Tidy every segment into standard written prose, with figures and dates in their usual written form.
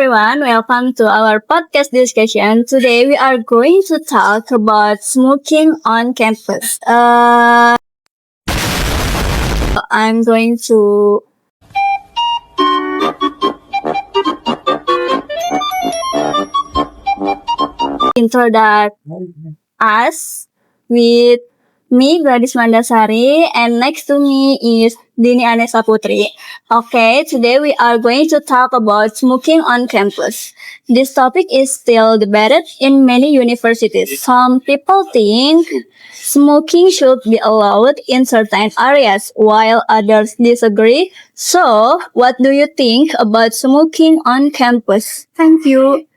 everyone, welcome to our podcast discussion. Today we are going to talk about smoking on campus. I'm going to introduce us with me, Gladys Mandasari, and next to me is Dini Anessa Putri. Okay, today we are going to talk about smoking on campus. This topic is still debated in many universities. Some people think smoking should be allowed in certain areas, while others disagree. So, what do you think about smoking on campus? Thank you.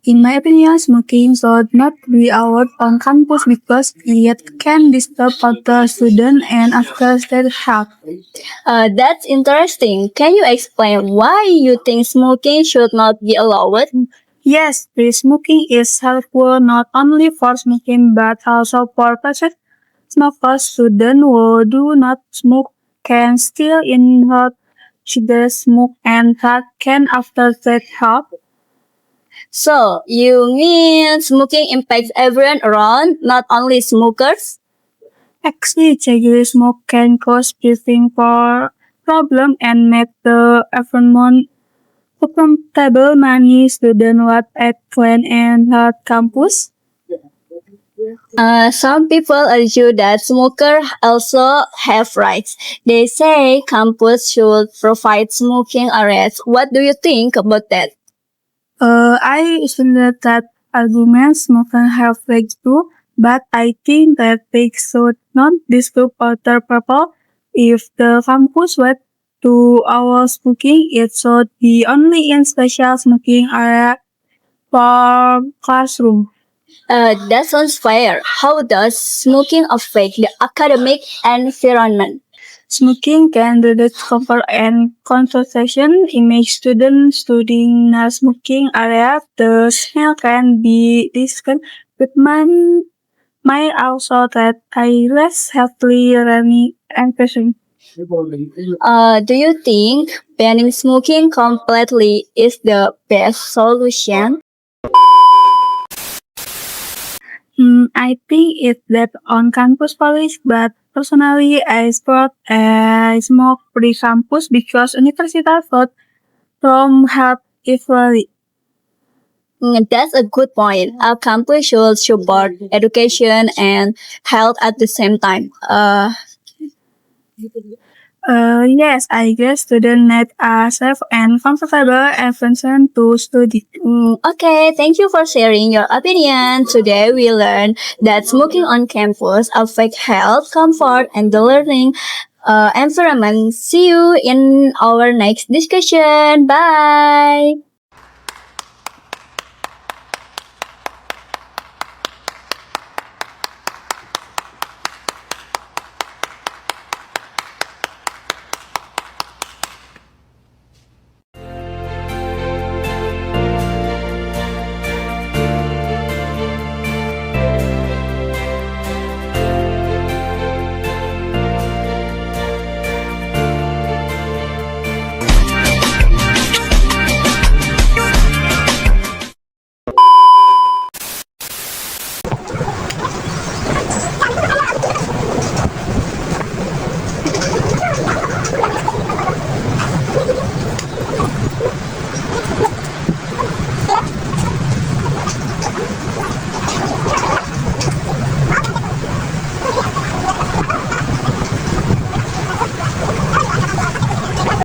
In my opinion, smoking should not be allowed on campus because it can disturb other students and affect their health. That's interesting. Can you explain why you think smoking should not be allowed? Yes, the smoking is helpful not only for smoking but also for patient smokers. Students who do not smoke can still inhale cigarette smoke and that can affect their health. So, you mean smoking impacts everyone around, not only smokers? Actually, cigarette smoke can cause breathing problem and make the environment uncomfortable. Many students work at Glen and Hart campus. Some people argue that smokers also have rights. They say campus should provide smoking areas. What do you think about that? I assume that arguments smokers have rights too, but I think that they should not disturb other people. If the campus were to allow smoking, it should be only in special smoking area for classroom. That sounds fair. How does smoking affect the academic environment? Smoking can reduce comfort and concentration. It makes students studying in a smoking area. The smell can be distant, but mine might also that I less healthy running and patient. Do you think banning smoking completely is the best solution? I think it's that on campus policy, but personally I support a smoke free campus because university vote from health equally. That's a good point. Our campus should support education and health at the same time. Yes, I guess students need a safe and comfortable environment to study. Okay, thank you for sharing your opinion. Today we learned that smoking on campus affects health, comfort, and the learning environment. See you in our next discussion. Bye.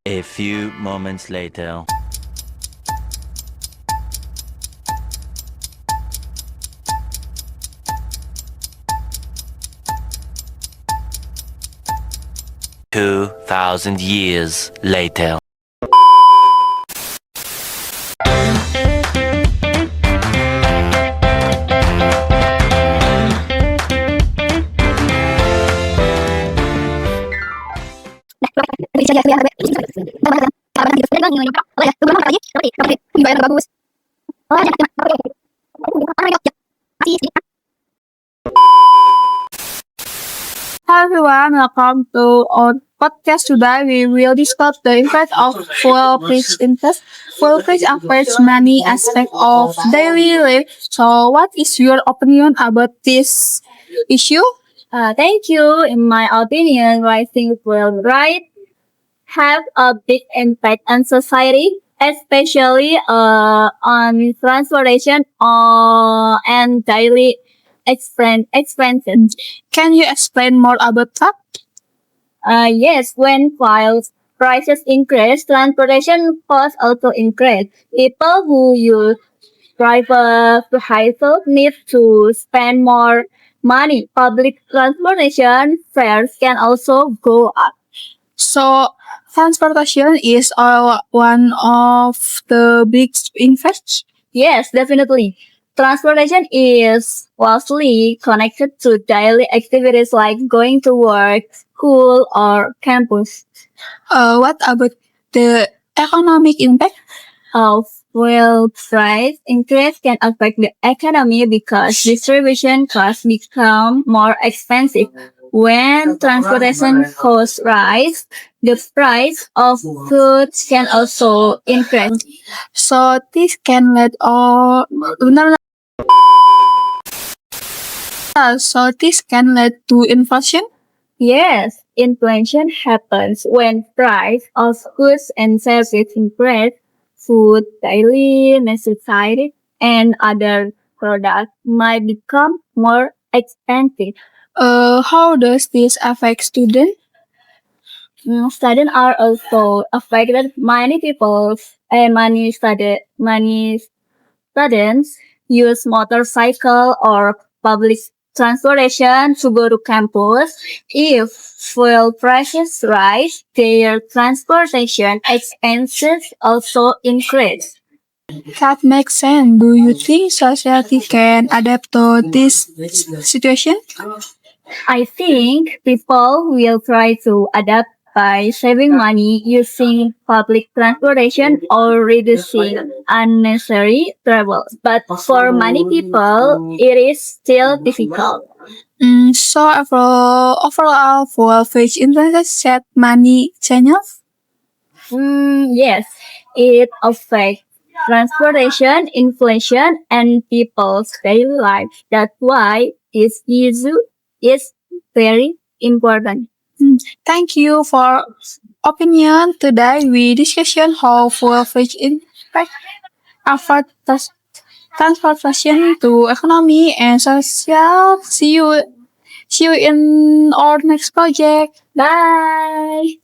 A few moments later. Two 2,000 years later. Hi everyone, welcome to our podcast. Today we will discuss the impact of fuel price interest. Fuel price affects many aspects of daily life. So, what is your opinion about this issue? Thank you. In my opinion, rising fuel price have a big impact on society, especially on transportation and daily expenses. Can you explain more about that? Yes, when fuel prices increase, transportation costs also increase. People who use private vehicles need to spend more money. Public transportation fares can also go up. So, transportation is one of the big impacts. Yes, definitely. Transportation is closely connected to daily activities like going to work, school, or campus. What about the economic impact? Of fuel price increase can affect the economy because distribution costs become more expensive. When transportation costs rise, the price of goods can also increase. So, this can lead to inflation. Yes, inflation happens when price of goods and services increase. Food, daily necessities, and other products might become more expensive. How does this affect students? Students are also affected. Many students use motorcycle or public transportation to go to campus. If fuel prices rise, their transportation expenses also increase. That makes sense. Do you think society can adapt to this situation? I think people will try to adapt by saving money using public transportation or reducing unnecessary travel. But for many people, it is still difficult. So overall for which internet set money channels? Yes, it affects transportation, inflation, and people's daily life. That's why this issue is very important. Thank you for opinion. Today we discussion how fuel which impact affect transportation to economy and social. See you in our next project. Bye.